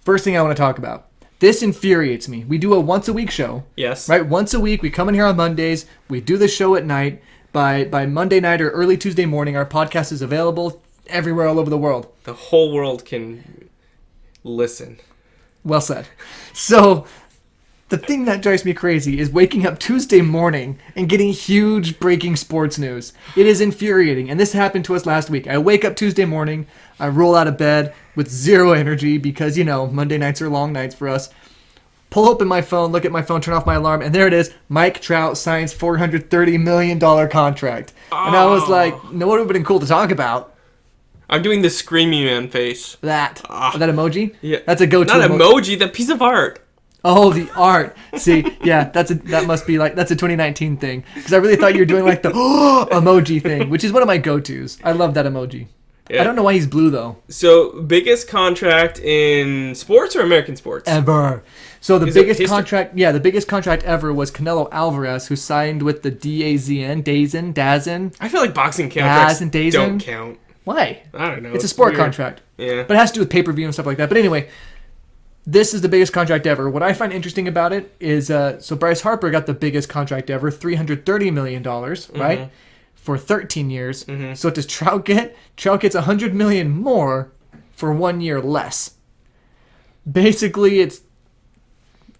First thing I want to talk about. This infuriates me. We do a once-a-week show. Yes. Right? Once a week. We come in here on Mondays. We do the show at night. By Monday night or early Tuesday morning, our podcast is available everywhere all over the world. The whole world can listen. Well said. So, the thing that drives me crazy is waking up Tuesday morning and getting huge breaking sports news. It is infuriating. And this happened to us last week. I wake up Tuesday morning. I roll out of bed with zero energy because, Monday nights are long nights for us. Pull open my phone, look at my phone, turn off my alarm, and there it is. Mike Trout signs $430 million contract. Oh. And I was like, no, what would have been cool to talk about? I'm doing the screaming man face. That emoji? Yeah. That's a go-to Not emoji, that piece of art. Oh, the art. See, yeah, that must be that's a 2019 thing. Because I really thought you were doing the emoji thing, which is one of my go-tos. I love that emoji. Yeah. I don't know why he's blue, though. So, biggest contract in sports or American sports? Ever. So the biggest contract ever was Canelo Alvarez, who signed with the DAZN. I feel like boxing contracts don't count. Why? I don't know. It's a sport contract. Yeah. But it has to do with pay-per-view and stuff like that. But anyway, this is the biggest contract ever. What I find interesting about it is, so Bryce Harper got the biggest contract ever, $330 million, right? For 13 years. Mm-hmm. So what does Trout get? Trout gets $100 million more for 1 year less. Basically, it's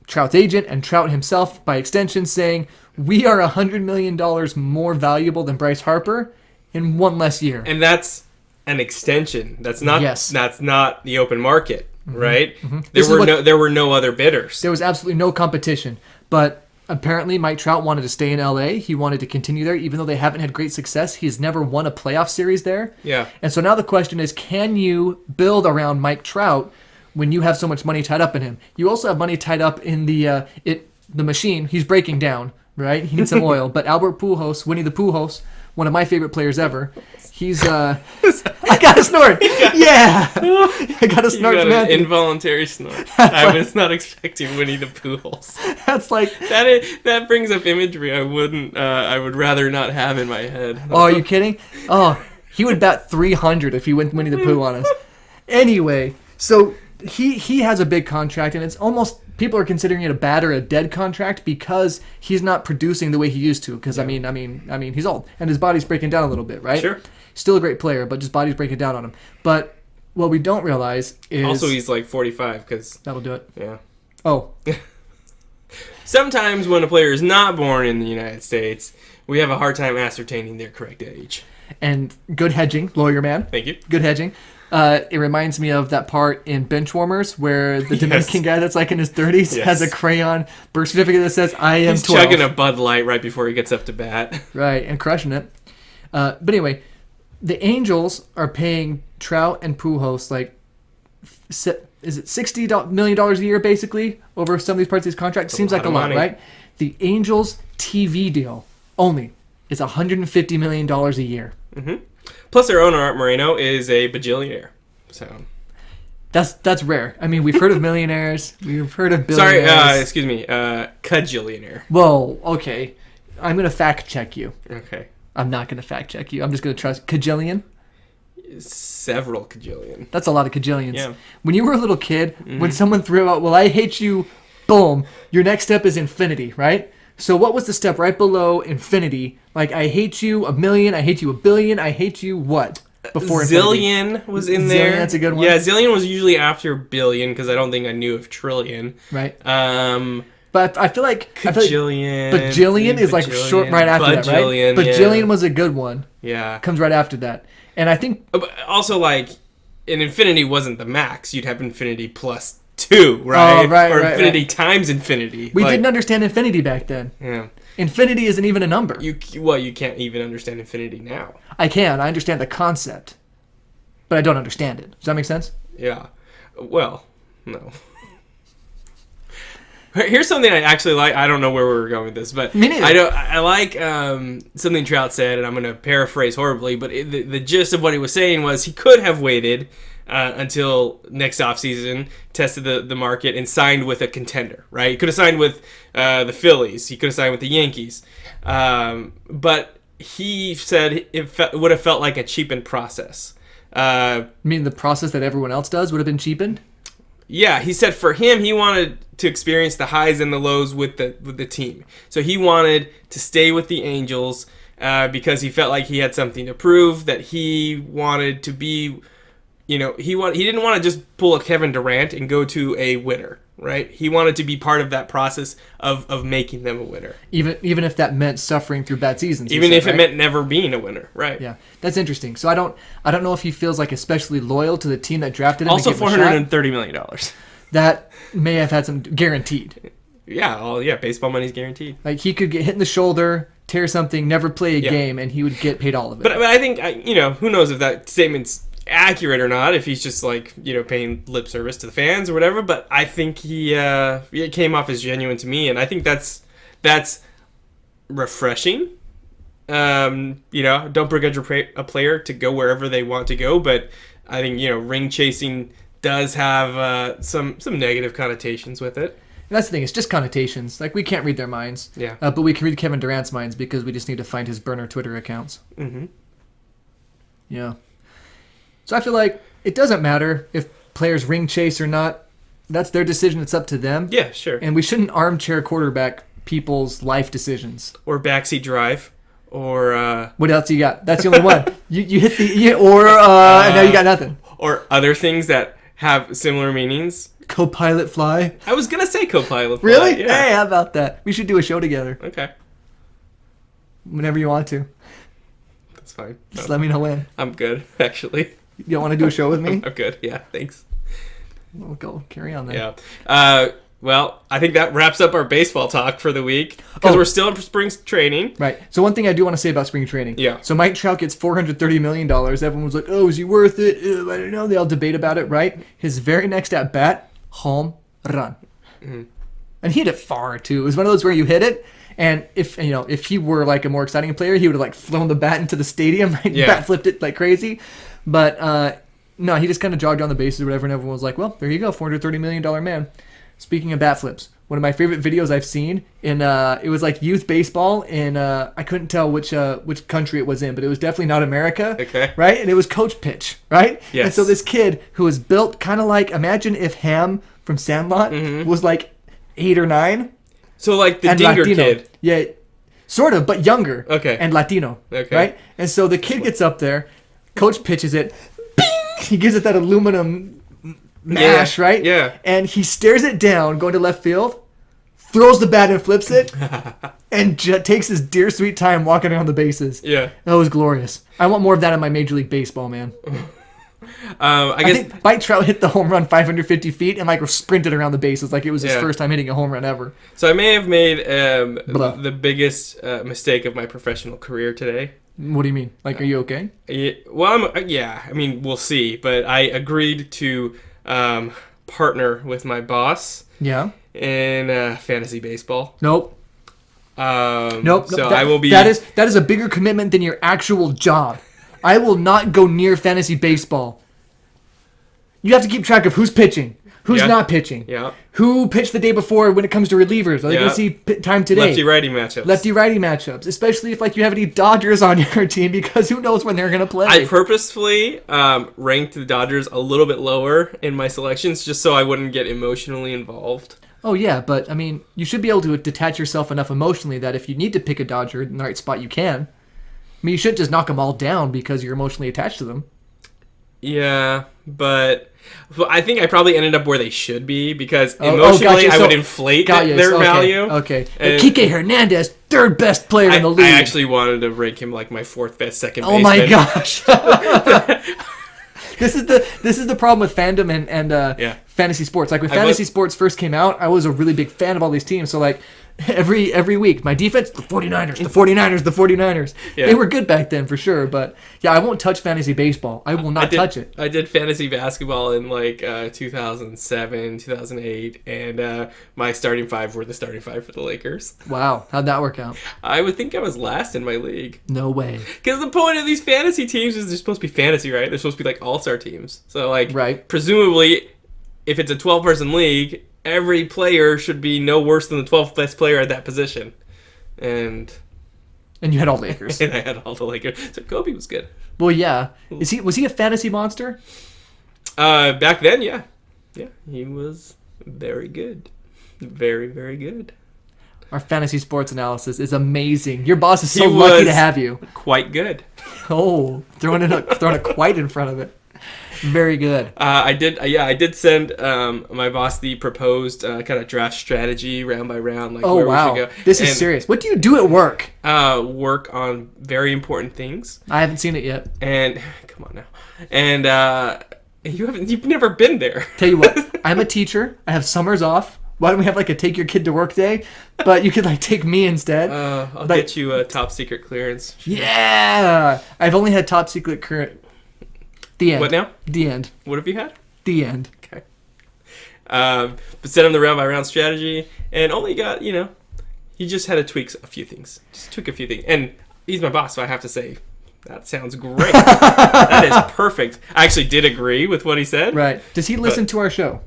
Trout's agent and Trout himself, by extension, saying, we are $100 million more valuable than Bryce Harper in one less year. And that's an extension. That's not the open market, right? Mm-hmm. There were no other bidders. There was absolutely no competition. But apparently Mike Trout wanted to stay in LA. He wanted to continue there, even though they haven't had great success. He has never won a playoff series there. Yeah. And so now the question is, can you build around Mike Trout when you have so much money tied up in him? You also have money tied up in the machine. He's breaking down, right? He needs some oil. But Albert Pujols, Winnie the Pujols, one of my favorite players ever, he's I got a snort. Yeah. I got a snort from an involuntary snort. I was not expecting Winnie the Pujols. That's like that brings up imagery I would rather not have in my head. Oh, are you kidding? Oh, he would bat 300 if he went Winnie the Pooh on us. Anyway, so he has a big contract, and it's almost, people are considering it a bad or a dead contract because he's not producing the way he used to. Because I mean, he's old and his body's breaking down a little bit, right? Sure. Still a great player, but just body's breaking down on him. But what we don't realize is also he's like 45 because that'll do it. Yeah. Oh. Sometimes when a player is not born in the United States, we have a hard time ascertaining their correct age. And good hedging, lawyer man. Thank you. Good hedging. It reminds me of that part in Benchwarmers where the Dominican guy that's like in his 30s has a crayon birth certificate that says, I am 12. He's chugging a Bud Light right before he gets up to bat. Right, and crushing it. But anyway, the Angels are paying Trout and Pujols is it $60 million a year basically over some of these parts of these contracts? Seems like a lot, right? The Angels TV deal only is $150 million a year. Mm-hmm. Plus, their owner, Art Moreno, is a bajillionaire. So that's rare. I mean, we've heard of millionaires. We've heard of billionaires. Sorry, excuse me. Cajillionaire. Whoa, okay. I'm going to fact check you. Okay. I'm not going to fact check you. I'm just going to trust. Cajillion? Several cajillion. That's a lot of cajillions. Yeah. When you were a little kid, when someone threw out, well, I hate you, boom, your next step is infinity, right? So what was the step right below infinity? Like, I hate you a million, I hate you a billion, I hate you what? Before zillion infinity? Was in there. Zillion, that's a good one. Yeah, zillion was usually after billion because I don't think I knew of trillion. Right. But I feel like bajillion. Bajillion is like short right after that, right? Bajillion was a good one. Yeah. Comes right after that. And I think also like an infinity wasn't the max. You'd have infinity plus 2, right? Oh, right, or right, infinity times infinity. We didn't understand infinity back then. Yeah. Infinity isn't even a number. You can't even understand infinity now. I can. I understand the concept, but I don't understand it. Does that make sense? Yeah. Well, no. Here's something I actually like. I don't know where we were going with this, but me neither. I like something Trout said, and I'm going to paraphrase horribly, but the gist of what he was saying was he could have waited until next offseason, tested the market, and signed with a contender, right? He could have signed with the Phillies. He could have signed with the Yankees. But he said it would have felt like a cheapened process. You mean the process that everyone else does would have been cheapened? Yeah, he said for him, he wanted to experience the highs and the lows with the team. So he wanted to stay with the Angels because he felt like he had something to prove, that he wanted to be, he didn't want to just pull a Kevin Durant and go to a winner, right? He wanted to be part of that process of making them a winner. Even if that meant suffering through bad seasons. Even if it meant never being a winner, right? Yeah, that's interesting. So I don't know if he feels like especially loyal to the team that drafted him. Also, $430 million. That may have had some guaranteed. Yeah, baseball money's guaranteed. Like he could get hit in the shoulder, tear something, never play a game, and he would get paid all of it. But I think who knows if that statement's accurate or not, if he's just like paying lip service to the fans or whatever. But I think he it came off as genuine to me, and I think that's refreshing. Don't begrudge a player to go wherever they want to go, but I think ring chasing does have some negative connotations with it. And that's the thing; it's just connotations. Like we can't read their minds. Yeah. But we can read Kevin Durant's minds because we just need to find his burner Twitter accounts. Mm-hmm. Yeah. So I feel like it doesn't matter if players ring chase or not. That's their decision. It's up to them. Yeah, sure. And we shouldn't armchair quarterback people's life decisions. Or backseat drive. Or what else you got? That's the only one. You hit the and now you got nothing. Or other things that have similar meanings. Co-pilot fly. I was gonna say co-pilot fly. Really? Yeah. Hey, how about that? We should do a show together. Okay. Whenever you want to. That's fine. Just let me know when. I'm good, actually. You don't want to do a show with me? I'm good. Yeah, thanks. We'll go carry on then. Yeah. Well, I think that wraps up our baseball talk for the week because we're still in spring training. Right. So one thing I do want to say about spring training. Yeah. So Mike Trout gets $430 million. Everyone was like, oh, is he worth it? I don't know. They all debate about it, right? His very next at bat, home run. Mm-hmm. And he hit it far, too. It was one of those where you hit it, and if he were like a more exciting player, he would have like flown the bat into the stadium, right? Yeah. Bat flipped it like crazy. But no, he just kind of jogged on the bases or whatever, and everyone was like, well, there you go, $430 million man. Speaking of bat flips, one of my favorite videos I've seen it was like youth baseball in I couldn't tell which country it was in, but it was definitely not America. Okay. Right? And it was Coach Pitch, right? Yes. And so this kid who was built kind of like, imagine if Ham from Sandlot was like 8 or 9. So like the Dinger Latino. kid. Yeah. Sort of, but younger. Okay. And Latino. Okay. Right? And so the kid gets up there, Coach pitches it, bing! He gives it that aluminum mash, right? Yeah. And he stares it down, going to left field, throws the bat and flips it, and takes his dear sweet time walking around the bases. Yeah. That was glorious. I want more of that in my Major League Baseball, man. I guess think Mike Trout hit the home run 550 feet and like sprinted around the bases like it was his first time hitting a home run ever. So I may have made the biggest mistake of my professional career today. What do you mean? Like, are you okay? I mean, we'll see. But I agreed to partner with my boss. Yeah. In fantasy baseball. Nope. Nope. So I will be. That is a bigger commitment than your actual job. I will not go near fantasy baseball. You have to keep track of who's pitching, who's not pitching, who pitched the day before when it comes to relievers. Are they going to see time today? Lefty-righty matchups. Lefty-righty matchups, especially if like you have any Dodgers on your team, because who knows when they're going to play. I purposefully ranked the Dodgers a little bit lower in my selections just so I wouldn't get emotionally involved. Oh, yeah, but, I mean, you should be able to detach yourself enough emotionally that if you need to pick a Dodger in the right spot, you can. I mean, you shouldn't just knock them all down because you're emotionally attached to them. Yeah, but I think I probably ended up where they should be because emotionally I would inflate their value. Okay. Kike Hernandez, third best player in the league. I actually wanted to rank him like my fourth best second baseman. Oh my gosh. This is the problem with fandom and fantasy sports. Like when fantasy sports first came out, I was a really big fan of all these teams. So like every week, my defense, the 49ers, the 49ers, the 49ers. Yeah. They were good back then for sure. But yeah, I won't touch fantasy baseball. I will not touch it. I did fantasy basketball in like 2007, 2008, and my starting five were the starting five for the Lakers. Wow, how'd that work out? I would think I was last in my league. No way. Because the point of these fantasy teams is they're supposed to be fantasy, right? They're supposed to be like all-star teams. So like, presumably, if it's a 12-person league, every player should be no worse than the 12th best player at that position. And you had all Lakers. And I had all the Lakers. So Kobe was good. Well, yeah. Was he a fantasy monster? Back then, yeah. Yeah, he was very good. Very, very good. Our fantasy sports analysis is amazing. Your boss is so lucky to have you. Quite good. Oh, throwing a quite in front of it. Very good. I did send my boss the proposed kind of draft strategy round by round. Like, where we should go. This is serious. What do you do at work? Work on very important things. I haven't seen it yet. And come on now. And you've never been there. Tell you what, I'm a teacher. I have summers off. Why don't we have like a take your kid to work day? But you could like take me instead. I'll get you a top secret clearance. Yeah, I've only had top secret current. The end. What now? The end. What have you had? The end. Okay. But sent him the round by round strategy, and only got he just had to tweak a few things. Just tweak a few things, and he's my boss, so I have to say. That sounds great. That is perfect. I actually did agree with what he said. Right. Does he listen to our show?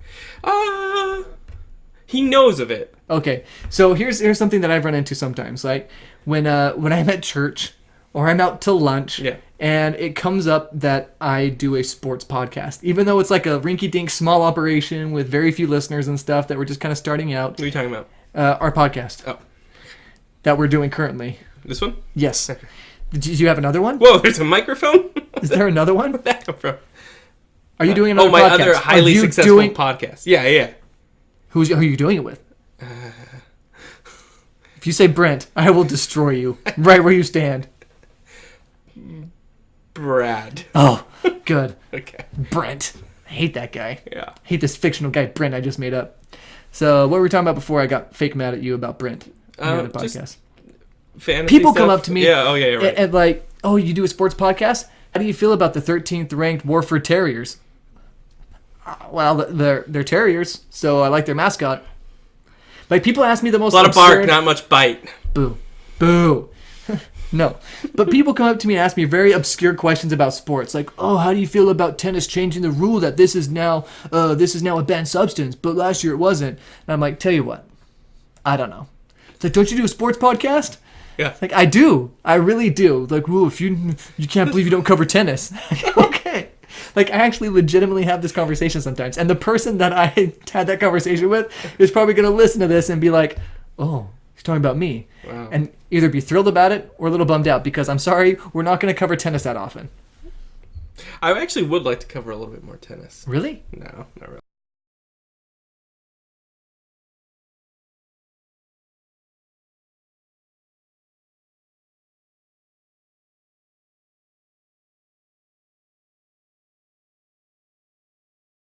He knows of it. Okay. So here's something that I've run into sometimes. Like when I'm at church or I'm out to lunch and it comes up that I do a sports podcast. Even though it's like a rinky-dink small operation with very few listeners and stuff that we're just kind of starting out. What are you talking about? Our podcast. Oh. That we're doing currently. This one? Yes. Did you have another one? Whoa, there's a microphone? Is there another one? Where'd that come from? Are you doing another podcast? Oh, my other highly successful podcast. Yeah. Who are you doing it with? If you say Brent, I will destroy you right where you stand. Brad. Oh, good. Okay. Brent. I hate that guy. Yeah. I hate this fictional guy, Brent, I just made up. So, what were we talking about before I got fake mad at you about Brent? On the podcast. Fantasy People stuff? come up to me you're right. and like, oh, you do a sports podcast? How do you feel about the 13th ranked Warford Terriers? Well, they're terriers, so I like their mascot. Like, people ask me the most a lot of bark, not much bite. Boo. No. But people come up to me and ask me very obscure questions about sports. Like, oh, how do you feel about tennis changing the rule that this is now a banned substance, but last year it wasn't? And I'm like, tell you what, I don't know. It's like, don't you do a sports podcast? Yeah. Like, I do. I really do. Like, well, if you can't believe you don't cover tennis. Okay. Like, I actually legitimately have this conversation sometimes. And the person that I had that conversation with is probably going to listen to this and be like, oh, he's talking about me. Wow. And either be thrilled about it or a little bummed out because I'm sorry, we're not going to cover tennis that often. I actually would like to cover a little bit more tennis. Really? No, not really.